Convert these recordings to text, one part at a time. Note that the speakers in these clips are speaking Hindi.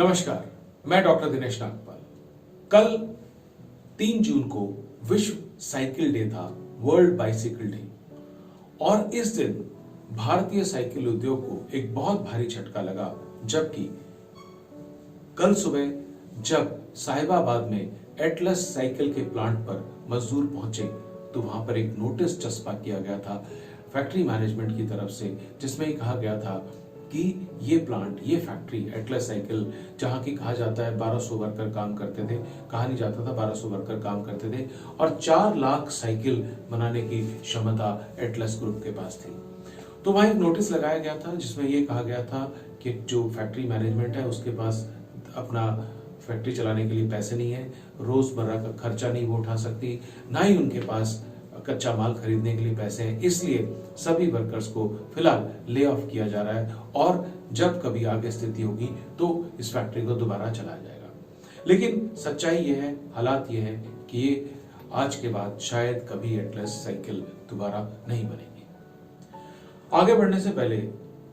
नमस्कार, मैं डॉक्टर दिनेश नागपाल। कल 3 जून को विश्व साइकिल डे था, वर्ल्ड बाइसिकल डे। और इस दिन भारतीय साइकिल उद्योग को एक बहुत भारी झटका लगा, जबकि कल सुबह जब साहिबाबाद में एटलस साइकिल के प्लांट पर मजदूर पहुंचे तो वहां पर एक नोटिस चस्पा किया गया था फैक्ट्री मैनेजमेंट की तरफ से, जिसमें कहा गया था कि ये प्लांट, ये फैक्ट्री एटलस साइकिल, जहां की कहा जाता है 1200 वर्कर काम करते थे, कहा नहीं जाता था 1200 वर्कर काम करते थे, और 4 लाख साइकिल बनाने की क्षमता एटलस ग्रुप के पास थी। तो वहां एक नोटिस लगाया गया था जिसमें यह कहा गया था कि जो फैक्ट्री मैनेजमेंट है उसके पास अपना फैक्ट्री चलाने के लिए पैसे नहीं है, रोजमर्रा का खर्चा नहीं वो उठा सकती, ना ही उनके पास कच्चा माल खरीदने के लिए पैसे हैं, इसलिए सभी वर्कर्स को फिलहाल ले ऑफ किया जा रहा है और जब कभी आगे स्थिति होगी तो इस फैक्ट्री को दोबारा चलाया जाएगा। लेकिन सच्चाई यह है, हालात ये है कि ये आज के बाद शायद कभी एटलस साइकिल दोबारा नहीं बनेगी। आगे बढ़ने से पहले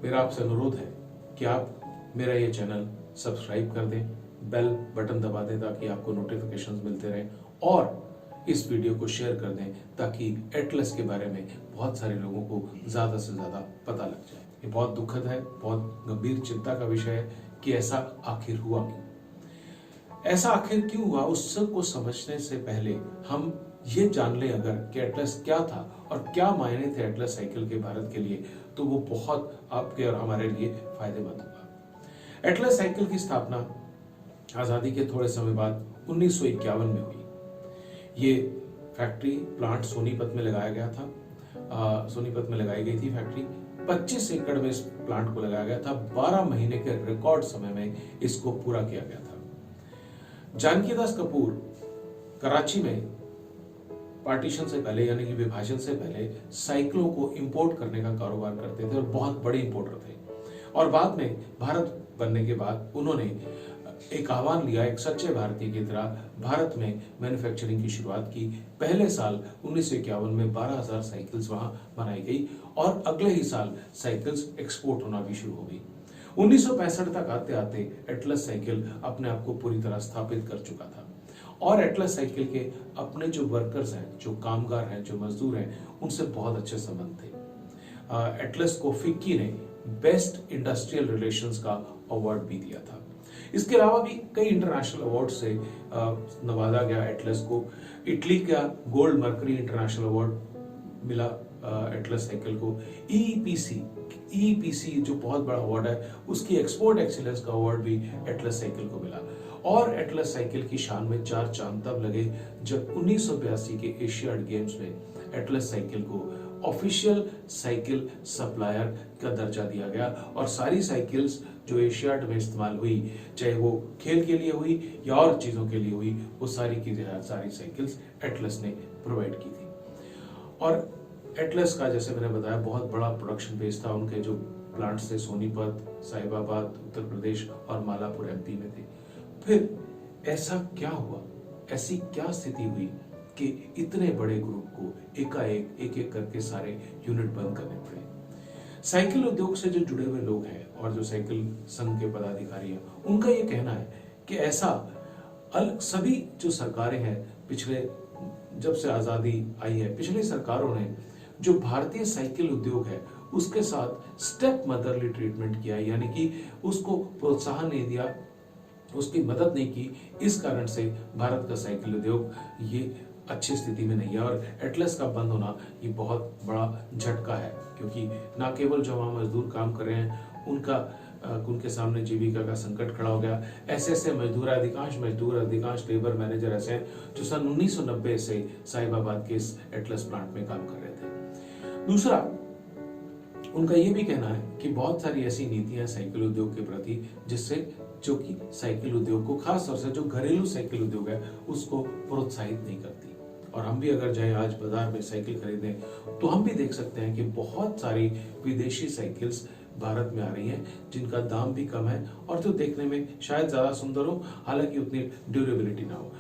मेरा आपसे अनुरोध है कि आप मेरा ये चैनल सब्सक्राइब कर दें, बेल बटन दबा दें ताकि आपको नोटिफिकेशंस मिलते रहें, और इस वीडियो को शेयर कर दें ताकि एटलस के बारे में बहुत सारे लोगों को ज्यादा से ज्यादा पता लग जाए। ये बहुत दुखद है, बहुत गंभीर चिंता का विषय है कि ऐसा आखिर हुआ क्यों। ऐसा आखिर क्यों हुआ, उस सब को समझने से पहले हम ये जान ले अगर कि एटलस क्या था और क्या मायने थे एटलस साइकिल के भारत के लिए, तो वो बहुत आपके और हमारे लिए फायदेमंद होगा। एटलस साइकिल की स्थापना आजादी के थोड़े समय बाद 1951 में हुई। ये फैक्ट्री प्लांट सोनीपत में लगाया गया था, सोनीपत में लगाई गई थी फैक्ट्री। 25 एकड़ में इस प्लांट को लगाया गया था। 12 महीने के रिकॉर्ड समय में इसको पूरा किया गया था। जानकीदास कपूर कराची में पार्टीशन से पहले, यानी कि विभाजन से पहले, साइकिलों को इंपोर्ट करने का कारोबार करते थे और बहुत बड़े इंपोर्टर थे। और बाद में भारत बनने के बाद उन्होंने एक आह्वान लिया, एक सच्चे भारतीय की तरह भारत में मैन्युफैक्चरिंग की शुरुआत की। पहले साल 1951 में 12,000 साइकिल्स वहां बनाई गई और अगले ही साल साइकिल्स एक्सपोर्ट होना भी शुरू हो गई। 1965 तक आते आते एटलस साइकिल अपने आप को पूरी तरह स्थापित कर चुका था और एटलस साइकिल के अपने जो वर्कर्स हैं, जो कामगार हैं, जो मजदूर हैं, उनसे बहुत अच्छे संबंध थे। एटलस को फिक्की ने बेस्ट इंडस्ट्रियल रिलेशंस का अवार्ड भी दिया था। इसके अलावा भी कई इंटरनेशनल अवार्ड से नवाजा गया एटलस को। इटली का गोल्ड मर्करी इंटरनेशनल अवार्ड मिला एटलस साइकिल को। ईईपीसी जो बहुत बड़ा अवार्ड है, उसकी एक्सपोर्ट एक्सीलेंस का अवार्ड भी एटलस साइकिल को मिला। और एटलस साइकिल की शान में 4 चांद तब लगे जब 1982 के एशियाड गेम्स में एटलस साइकिल को ऑफिशियल साइकिल सप्लायर का दर्जा दिया गया और सारी साइकिल्स जो एशियाड में इस्तेमाल हुई, चाहे वो खेल के लिए हुई या और चीजों के लिए हुई, वो सारी की सारी साइकिल्स एटलस ने प्रोवाइड की थी। और एटलस का, जैसे मैंने बताया, बहुत बड़ा प्रोडक्शन बेस था। उनके जो प्लांट्स थे सोनीपत, साहिबाबाद उत्तर प्रदेश और मालापुर एमपी में थे। फिर ऐसा क्या हुआ, ऐसी क्या स्थिति हुई कि इतने बड़े ग्रुप को एकाएक एक एक करके सारे यूनिट बंद करने पड़े। साइकिल उद्योग से जो जुड़े हुए लोग हैं और जो साइकिल संघ के पदाधिकारी हैं, उनका ये कहना है कि ऐसा सभी जो सरकारें हैं, पिछले जब से आजादी आई है, पिछली सरकारों ने जो भारतीय साइकिल उद्योग है उसके साथ स्टेप मदरली ट्रीटमेंट किया, यानी कि उसको प्रोत्साहन नहीं दिया, उसकी मदद नहीं की। इस कारण से भारत का साइकिल उद्योग ये अच्छी स्थिति में नहीं है और एटलस का बंद होना ये बहुत बड़ा झटका है, क्योंकि ना केवल जो वहां मजदूर काम कर रहे हैं उनके सामने जीविका का संकट खड़ा हो गया। ऐसे अधिकांश लेबर मैनेजर ऐसे हैं जो सन 1990 से साहिबाबाद के इस एटलस प्लांट में काम कर रहे थे। दूसरा, उनका ये भी कहना है कि बहुत सारी ऐसी नीतियां साइकिल उद्योग के प्रति जिससे, जो कि साइकिल उद्योग को, खास तौर से जो घरेलू साइकिल उद्योग है, उसको प्रोत्साहित नहीं करती। और हम भी अगर जाए आज बाजार में साइकिल खरीदें तो हम भी देख सकते हैं कि बहुत सारी विदेशी साइकिल्स भारत में आ रही हैं जिनका दाम भी कम है और जो देखने में शायद ज्यादा सुंदर हो, हालांकि उतनी ड्यूरेबिलिटी ना हो।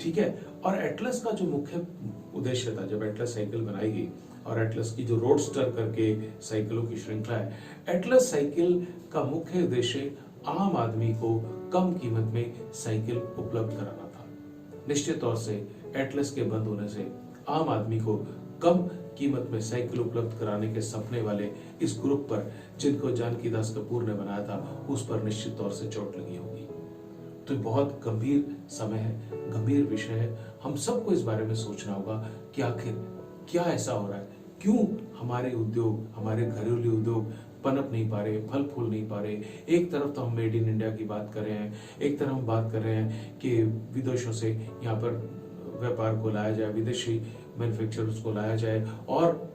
ठीक है। और एटलस का जो मुख्य उद्देश्य था, जब एटलस साइकिल बनाई गई और एटलस की जो रोडस्टर करके साइकिलों की श्रृंखला है, एटलस साइकिल का मुख्य उद्देश्य आम आदमी को कम कीमत में साइकिल उपलब्ध कराना था। निश्चित तौर से एटलस के बंद होने से आम आदमी को कम कीमत में साइकिल उपलब्ध कराने के सपने वाले इस ग्रुप पर, जिनको जानकी दास कपूर ने बनाया था, उस पर निश्चित तौर से चोट लगी होगी। तो बहुत गंभीर समय है, गंभीर विषय है। हम सबको इस बारे में सोचना होगा कि आखिर क्या ऐसा हो रहा है, क्यों हमारे उद्योग, हमारे घरेलू उद्योग पनप नहीं पा रहे, फल फूल नहीं पा रहे। एक तरफ तो हम मेड इन इंडिया की बात कर रहे हैं, एक तरफ हम बात कर रहे हैं कि विदेशों से यहाँ पर व्यापार को लाया जाए, विदेशी मैन्युफैक्चरर्स को लाया जाए, और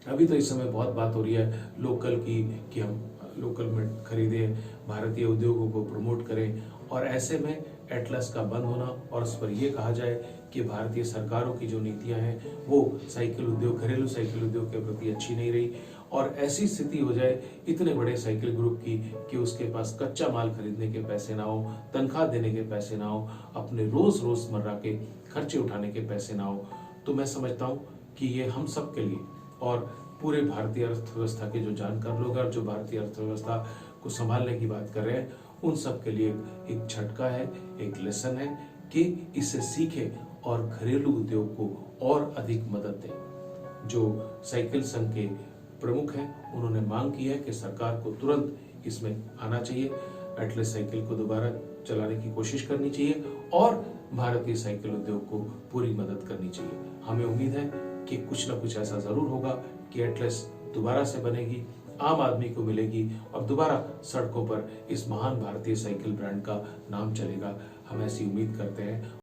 अभी तो इस समय बहुत बात हो रही है लोकल की, कि हम लोकल में खरीदें, भारतीय उद्योगों को प्रमोट करें। और ऐसे में एटलस का बंद होना और उस पर यह कहा जाए कि भारतीय सरकारों की जो नीतियां हैं वो साइकिल उद्योग, घरेलू साइकिल उद्योग के प्रति अच्छी नहीं रही, और ऐसी स्थिति हो जाए इतने बड़े साइकिल ग्रुप की कि उसके पास कच्चा माल खरीदने के पैसे ना हो, तनख्वाह देने के पैसे ना हो, अपने रोजमर्रा के खर्चे उठाने के पैसे ना हो, तो मैं समझता हूँ कि ये हम सब के लिए और पूरे भारतीय अर्थव्यवस्था के जो जानकार लोग हैं, जो भारतीय अर्थव्यवस्था को संभालने की बात कर रहे हैं, उन सब के लिए एक झटका है, एक लेसन है कि इससे सीखें और घरेलू उद्योग को और अधिक मदद दें। जो साइकिल संघ के प्रमुख हैं, उन्होंने मांग की है कि सरकार को तुरंत इसमें आना चाहिए, एटलस साइकिल को दोबारा चलाने की कोशिश करनी चाहिए और भारतीय साइकिल उद्योग को पूरी मदद करनी चाहिए। हमें उम्मीद है कि कुछ ना कुछ ऐसा जरूर होगा कि एटलस दोबारा से बनेगी, आम आदमी को मिलेगी और दोबारा सड़कों पर इस महान भारतीय साइकिल ब्रांड का नाम चलेगा। हम ऐसी उम्मीद करते हैं